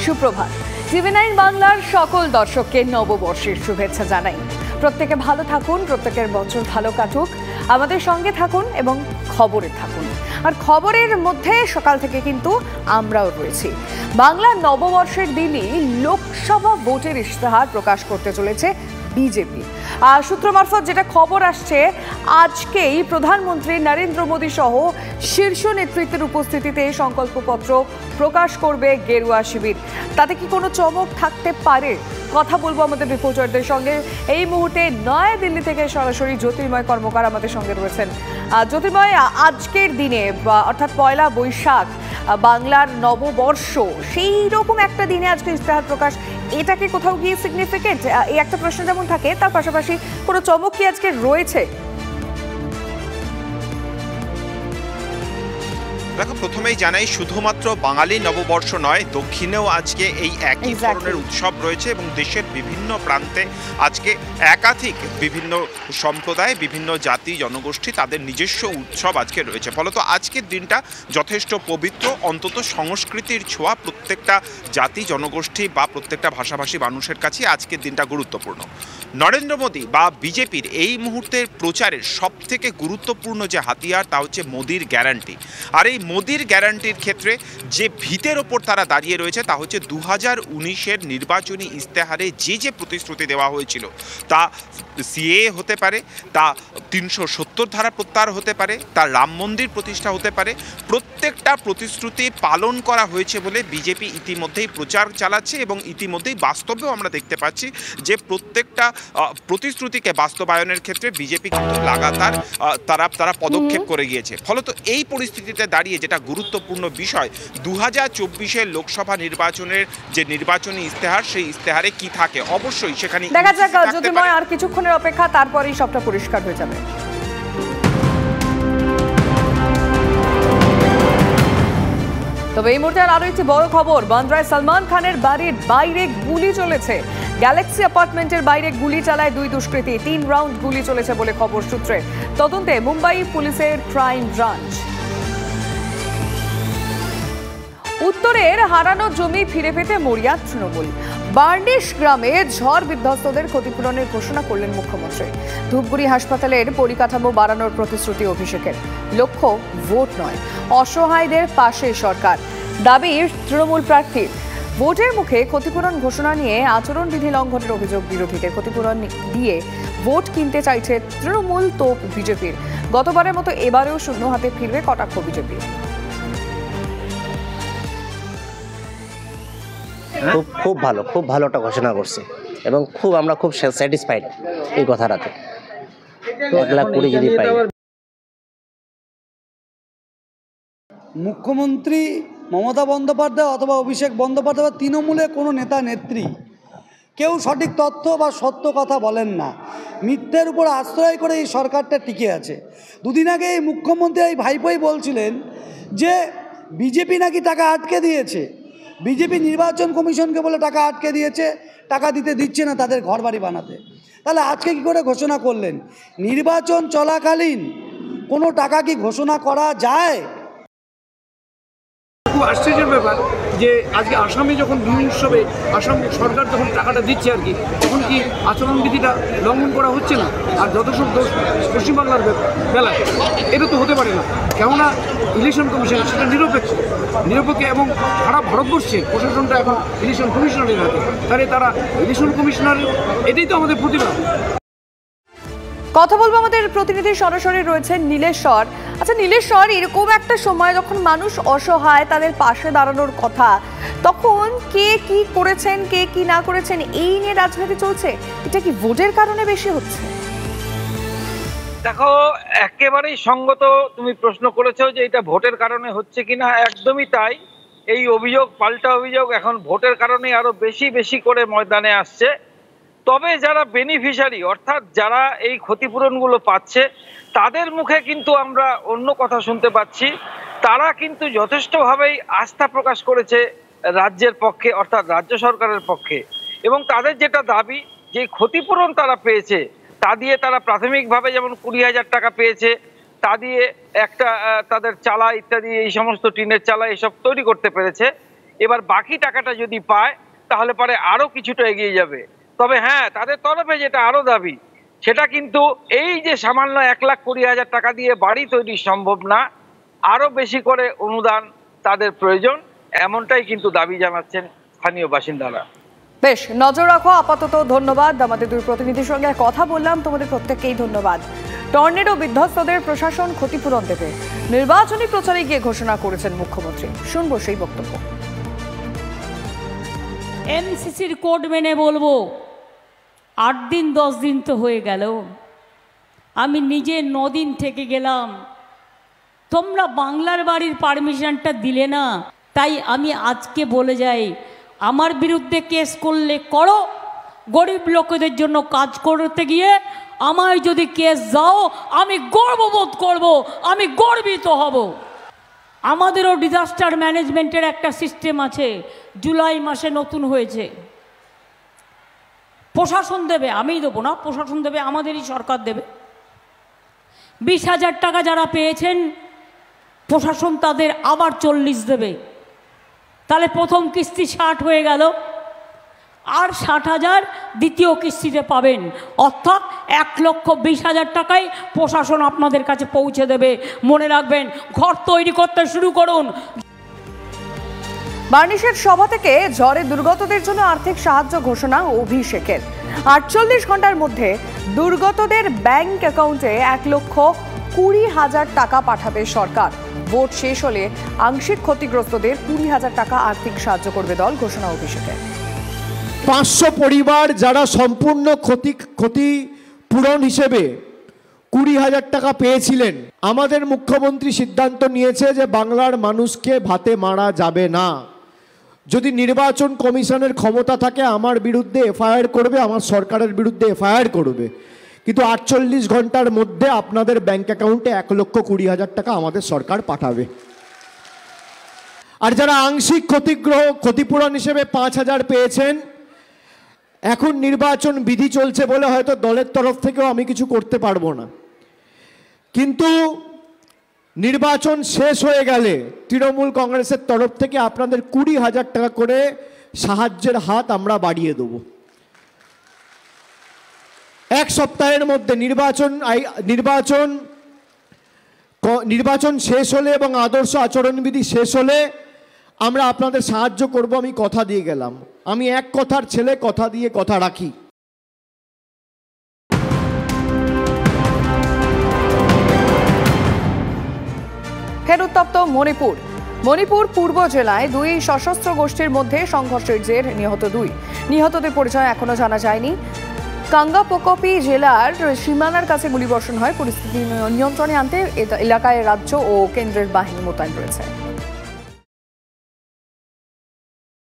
সুপ্রভাত। টিভি9 বাংলার সকল দর্শককে নববর্ষের শুভেচ্ছা জানাই। প্রত্যেকে ভালো থাকুন, প্রত্যেকের বছর ভালো কাটুক। আমাদের সঙ্গে থাকুন এবং খবরে থাকুন। আর খবরের মধ্যে সকাল থেকে কিন্তু আমরাও রয়েছি। বাংলা নববর্ষের দিনই লোকসভা ভোটের ইশতেহার প্রকাশ করতে চলেছে বিজেপি। সূত্র মারফত যেটা খবর আসছে, আজকেই প্রধানমন্ত্রী নরেন্দ্র মোদী সহ শীর্ষ নেতৃত্বের উপস্থিতিতে সংকল্পপত্র প্রকাশ করবে গেরুয়া শিবির। তাতে কি কোনো চমক থাকতে পারে? কথা বলবো আমাদের রিপোর্টারদের সঙ্গে। এই মুহূর্তে নয়াদিল্লি থেকে সরাসরি জ্যোতির্ময় কর্মকার আমাদের সঙ্গে রয়েছেন। জ্যোতির্ময়, আজকের দিনে অর্থাৎ পয়লা বৈশাখ, বাংলার নববর্ষ, সেই রকম একটা দিনে আজকে ইশতেহার প্রকাশ, এটা কি কোথাও গিয়ে সিগনিফিকেন্ট? এই একটা প্রশ্ন যেমন থাকে, তার পাশাপাশি কোনো চমক কি আজকে রয়েছে? দেখো, প্রথমেই জানাই শুধুমাত্র বাঙালি নববর্ষ নয়, দক্ষিণেও আজকে এই একই ধরনের উৎসব রয়েছে এবং দেশের বিভিন্ন প্রান্তে আজকে একাধিক বিভিন্ন সম্প্রদায়, বিভিন্ন জাতি জনগোষ্ঠী তাদের নিজস্ব উৎসব আজকে রয়েছে। ফলত আজকের দিনটা যথেষ্ট পবিত্র, অন্তত সংস্কৃতির ছোঁয়া প্রত্যেকটা জাতি জনগোষ্ঠী বা প্রত্যেকটা ভাষাভাষী মানুষের কাছে আজকের দিনটা গুরুত্বপূর্ণ। নরেন্দ্র মোদী বা বিজেপির এই মুহূর্তের প্রচারের সবথেকে গুরুত্বপূর্ণ যে হাতিয়ার, তা হচ্ছে মোদির গ্যারান্টি। আর এই মোদির গ্যারান্টির ক্ষেত্রে যে ভিতের ওপর তারা দাঁড়িয়ে রয়েছে তা হচ্ছে 2019-এর নির্বাচনী ইশতেহারে যে প্রতিশ্রুতি দেওয়া হয়েছিল, তা সিএএ হতে পারে, তা 370 ধারা প্রত্যাহার হতে পারে, তা রাম মন্দির প্রতিষ্ঠা হতে পারে। প্রত্যেকটা প্রতিশ্রুতি পালন করা হয়েছে বলে বিজেপি ইতিমধ্যেই প্রচার চালাচ্ছে এবং ইতিমধ্যেই বাস্তবেও আমরা দেখতে পাচ্ছি যে প্রত্যেকটা প্রতিশ্রুতিকে বাস্তবায়নের ক্ষেত্রে বিজেপি কিন্তু লাগাতার তারা পদক্ষেপ করে গিয়েছে। ফলত এই পরিস্থিতিতে দাঁড়িয়ে যেটা গুরুত্বপূর্ণ বিষয়, 2024-এর লোকসভা নির্বাচনের যে নির্বাচনী ইশতেহার, সেই ইশতেহারে কি থাকে অবশ্যই সেখানে দেখা যাক। জ্যোতির্ময়, আর কিছুক্ষণের অপেক্ষা, তারপরেই সবটা পরিষ্কার হয়ে যাবে। তবে এই মুহূর্তে আরো একটি বড় খবর, বান্দ্রায় সালমান খানের বাড়ির বাইরে গুলি চলেছে। গ্যালাক্সি অ্যাপার্টমেন্টের বাইরে গুলি চালায় দুই দুষ্কৃতী। 3 রাউন্ড গুলি চলেছে বলে খবর সূত্রে। তদন্তে মুম্বাই পুলিশের ক্রাইম ব্রাঞ্চ। উত্তরের হারানো জমি ফিরে পেতে মরিয়া তৃণমূল। বার্নিশ গ্রামে ঝড় বিধ্বস্তদের ক্ষতিপূরণের ঘোষণা করলেন মুখ্যমন্ত্রী। ধূপগুড়ি হাসপাতালের পরিকাঠামো বাড়ানোর প্রতিশ্রুতি অভিষেকের। লক্ষ্য ভোট নয়, অসহায়দের পাশে সরকার, দাবি তৃণমূল প্রার্থীর। ভোটের মুখে ক্ষতিপূরণ ঘোষণা নিয়ে আচরণবিধি লঙ্ঘনের অভিযোগ বিরোধীদের। ক্ষতিপূরণ দিয়ে ভোট কিনতে চাইছে তৃণমূল, তোপ বিজেপির। গতবারের মতো এবারেও শূন্য হাতে ফিরবে কটাক্ষ বিজেপি। খুব ভালো একটা ঘোষণা করছে এবং আমরা খুব স্যাটিসফাইড এই কথাটাতে। 1 লাখ কোটি যদি পাই। মুখ্যমন্ত্রী মমতা বন্দ্যোপাধ্যায় অথবা অভিষেক বন্দ্যোপাধ্যায় বা তৃণমূলের কোনো নেতা নেত্রী কেউ সঠিক তথ্য বা সত্য কথা বলেন না। মিথ্যের উপর আশ্রয় করে এই সরকারটা টিকে আছে। দুদিন আগে এই মুখ্যমন্ত্রী এই ভাইপোই বলছিলেন যে বিজেপি নাকি টাকা আটকে দিয়েছে, বিজেপি নির্বাচন কমিশনকে বলে টাকা আটকে দিয়েছে, টাকা দিচ্ছে না তাদের ঘরবাড়ি বানাতে। তাহলে আজকে কি করে ঘোষণা করলেন? নির্বাচন চলাকালীন কোনো টাকা কি ঘোষণা করা যায়? খুব আশ্চর্যের ব্যাপার যে আজকে আসামে যখন বিহু উৎসবে আসাম সরকার যখন টাকাটা দিচ্ছে আর কি, তখন কি আচরণবিধিটা লঙ্ঘন করা হচ্ছে না? আর যত সব দোষ পশ্চিমবাংলার বেলায়, এটা তো হতে পারে না। কেননা ইলেকশন কমিশন সেটা নিরপেক্ষ এবং সারা ভারতবর্ষের প্রশাসনটা এখন ইলেকশন কমিশনারের হাতে। তাহলে তারা ইলেকশন কমিশনার, এটাই তো আমাদের প্রতিবাদ। কথা বলবো আমাদের প্রতিনিধি সরাসরি রয়েছেন নীলেশ্বর। আচ্ছা নীলেশ্বর, এরকম একটা সময় যখন মানুষ অসহায়, তাদের পাশে দাঁড়ানোর কথা, তখন কে কি করেছেন, কে কি না করেছেন, এই নিয়ে রাজনীতি চলছে। এটা কি ভোটের কারণে বেশি হচ্ছে? দেখো, একেবারেই সঙ্গত তুমি প্রশ্ন করেছো যে এটা ভোটের কারণে হচ্ছে কিনা। একদমই তাই। এই অভিযোগ, পাল্টা অভিযোগ এখন ভোটের কারণে আরো বেশি করে ময়দানে আসছে। তবে যারা বেনিফিশিয়ারি, অর্থাৎ যারা এই ক্ষতিপূরণগুলো পাচ্ছে, তাদের মুখে কিন্তু আমরা অন্য কথা শুনতে পাচ্ছি। তারা কিন্তু যথেষ্টভাবেই আস্থা প্রকাশ করেছে রাজ্যের পক্ষে, অর্থাৎ রাজ্য সরকারের পক্ষে। এবং তাদের যেটা দাবি, যে ক্ষতিপূরণ তারা পেয়েছে, তা দিয়ে তারা প্রাথমিকভাবে যেমন 20,000 টাকা পেয়েছে, তা দিয়ে একটা তাদের চালা ইত্যাদি, এই সমস্ত টিনের চালা এসব তৈরি করতে পেরেছে। এবার বাকি টাকাটা যদি পায় তাহলে পরে আরো কিছুটা এগিয়ে যাবে। তবে হ্যাঁ, তাদের তরফে যেটা আরো দাবি, সেটা কিন্তু এই যে সামান্য 1,20,000 টাকা দিয়ে বাড়ি তৈরি সম্ভব না, আরো বেশি করে অনুদান তাদের প্রয়োজন, এমনটাই কিন্তু দাবি জানাচ্ছেন স্থানীয় বাসিন্দারা। বেশ, নজর রাখো আপাতত। ধন্যবাদ, আমাদের দুই প্রতিনিধির সঙ্গে কথা বললাম। তোমাদের প্রত্যেককেই ধন্যবাদ। টর্নেডো বিধ্বস্তদের প্রশাসন ক্ষতিপূরণ দেবে, নির্বাচনী প্রচারে গিয়ে ঘোষণা করেছেন মুখ্যমন্ত্রী। শুনবো সেই বক্তব্য। এমসিসির কোড মেনে বলবো, 8 দিন 10 দিন তো হয়ে গেল, আমি নিজে 9 দিন থেকে গেলাম। তোমরা বাংলার বাড়ির পারমিশনটা দিলে না, তাই আমি আজকে বলে যাই, আমার বিরুদ্ধে কেস করলে করো, গরিব লোকেদের জন্য কাজ করতে গিয়ে আমায় যদি কেস দাও আমি গর্ববোধ করব, আমি গর্বিত হব। আমাদেরও ডিজাস্টার ম্যানেজমেন্টের একটা সিস্টেম আছে, জুলাই মাসে নতুন হয়েছে। প্রশাসন দেবে, আমিই দেবো না, প্রশাসন দেবে, আমাদেরই সরকার দেবে। 20,000 টাকা যারা পেয়েছেন প্রশাসন তাদের আবার 40 দেবে, তাহলে প্রথম কিস্তি 60 হয়ে গেল, আর 60,000 দ্বিতীয় কিস্তিতে পাবেন, অর্থাৎ 1,20,000 টাকায় প্রশাসন আপনাদের কাছে পৌঁছে দেবে। মনে রাখবেন, ঘর তৈরি করতে শুরু করুন। বার্নিশের সভা থেকে ঝড়ে দুর্গতদের জন্য আর্থিক সাহায্য ঘোষণা অভিষেকের। 48 ঘন্টার মধ্যে দুর্গতদের ব্যাংক অ্যাকাউন্টে 1,20,000 টাকা পাঠাবে সরকার। ভোট শেষ হলে আংশিক ক্ষতিগ্রস্তদের 20,000 টাকা আর্থিক সাহায্য করবে দল, ঘোষণা অভিষেকে। 500 পরিবার যারা সম্পূর্ণ ক্ষতিপূরণ হিসেবে 20,000 টাকা পেয়েছিলেন, আমাদের মুখ্যমন্ত্রী সিদ্ধান্ত নিয়েছে যে বাংলার মানুষকে ভাতে মারা যাবে না। যদি নির্বাচন কমিশনের ক্ষমতা থাকে আমার বিরুদ্ধে এফআইআর করবে, আমার সরকারের বিরুদ্ধে এফআইআর করবে, কিন্তু 48 ঘন্টার মধ্যে আপনাদের ব্যাংক অ্যাকাউন্টে 1,20,000 টাকা আমাদের সরকার পাঠাবে। আর যারা আংশিক ক্ষতিপূরণ হিসেবে 5,000 পেয়েছেন, এখন নির্বাচন বিধি চলছে বলে হয়তো দলের তরফ থেকেও আমি কিছু করতে পারবো না, কিন্তু নির্বাচন শেষ হয়ে গেলে তৃণমূল কংগ্রেসের তরফ থেকে আপনাদের 20,000 টাকা করে সাহায্যের হাত আমরা বাড়িয়ে দেব। 1 সপ্তাহের মধ্যে নির্বাচন শেষ হলে এবং আদর্শ আচরণবিধি শেষ হলে আমরা আপনাদের সাহায্য করব, আমি কথা দিয়ে গেলাম। আমি এক কথার ছেলে, কথা দিয়ে কথা রাখি। ফের উত্তপ্ত মণিপুর পূর্ব জেলায় 2 সশস্ত্র গোষ্ঠীর মধ্যে সংঘর্ষের জের নিহত 2। নিহতদের পরিচয় এখনো জানা যায়নি। কাঙ্গাপোকপি জেলার সীমানার কাছে গুলিবর্ষণ হয়। পরিস্থিতি নিয়ন্ত্রণে আনতে এলাকায় রাজ্য ও কেন্দ্রের বাহিনী মোতায়েন রয়েছে।